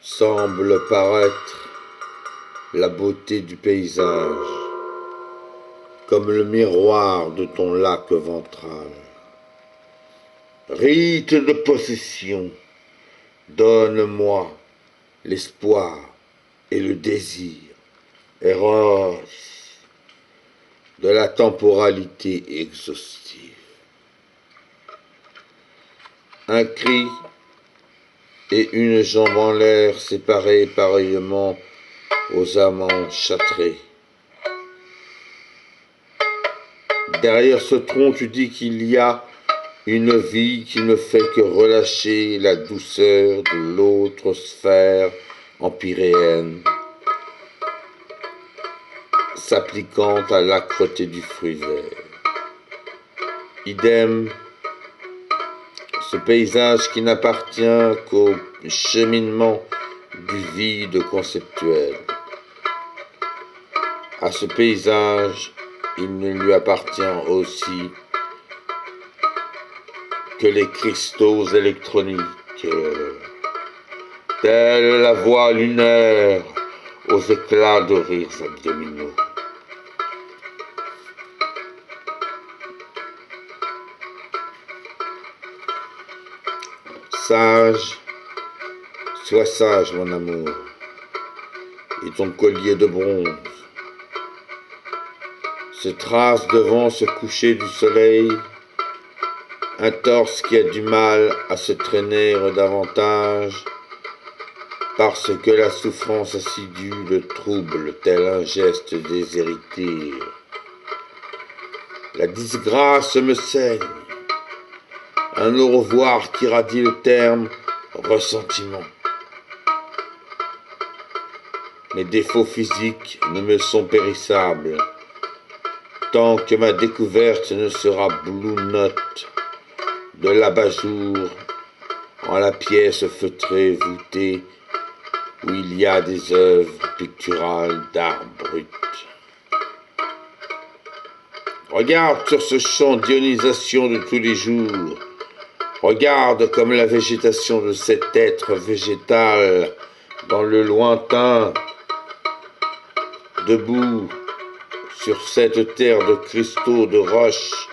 semble paraître la beauté du paysage, comme le miroir de ton lac ventral. Rite de possession, donne-moi l'espoir et le désir, Eros, de la temporalité exhaustive. Un cri et une jambe en l'air séparés pareillement aux amants châtrés. Derrière ce tronc, tu dis qu'il y a une vie qui ne fait que relâcher la douceur de l'autre sphère empyréenne, s'appliquant à l'âcreté du fruit vert. Idem, ce paysage qui n'appartient qu'au cheminement du vide conceptuel. À ce paysage, il ne lui appartient aussi que les cristaux électroniques, telle la voie lunaire aux éclats de rires abdominaux. Sage, sois sage, mon amour, et ton collier de bronze se trace devant ce coucher du soleil, un torse qui a du mal à se traîner davantage, parce que la souffrance assidue le trouble tel un geste déshérité. La disgrâce me saigne, un au revoir qui radie le terme ressentiment. Mes défauts physiques ne me sont périssables, tant que ma découverte ne sera blue note de l'abat-jour en la pièce feutrée voûtée où il y a des œuvres picturales d'art brut. Regarde sur ce champ d'ionisation de tous les jours. Regarde comme la végétation de cet être végétal dans le lointain, debout sur cette terre de cristaux, de roches,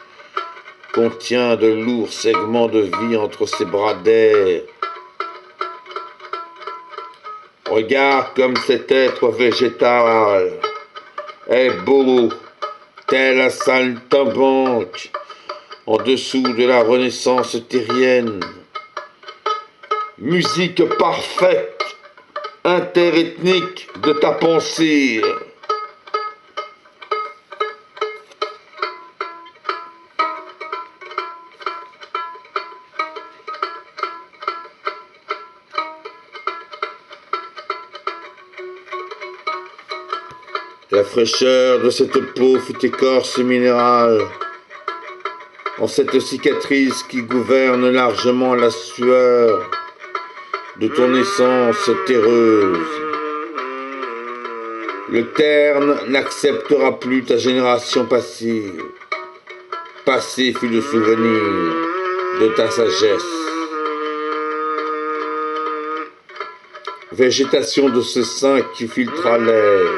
contient de lourds segments de vie entre ses bras d'air. Regarde comme cet être végétal est beau, tel un saltimbanque, en dessous de la renaissance terrienne. Musique parfaite, interethnique de ta pensée. La fraîcheur de cette peau fut écorce minérale, en cette cicatrice qui gouverne largement la sueur de ton essence terreuse. Le terne n'acceptera plus ta génération passée. Passé fut le souvenir de ta sagesse. Végétation de ce sein qui filtra l'air,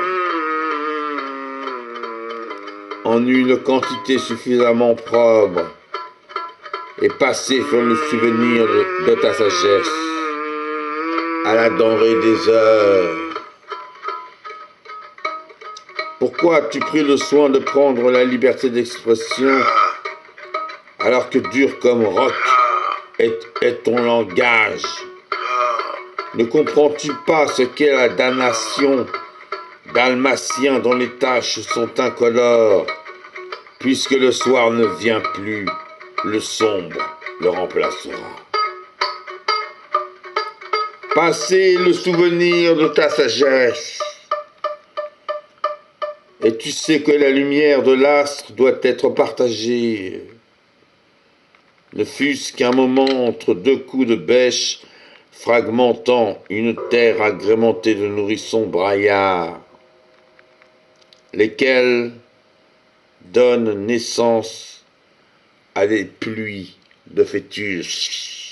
en une quantité suffisamment probe, et passé fut le souvenir de ta sagesse, à la denrée des heures. Pourquoi as-tu pris le soin de prendre la liberté d'expression alors que dur comme roc est ton langage? Ne comprends-tu pas ce qu'est la damnation dalmatien dont les taches sont incolores, puisque le soir ne vient plus, le sombre le remplacera. Passez le souvenir de ta sagesse, et tu sais que la lumière de l'astre doit être partagée, ne fût-ce qu'un moment entre deux coups de bêche fragmentant une terre agrémentée de nourrissons braillards, lesquels donnent naissance à des pluies de fœtus.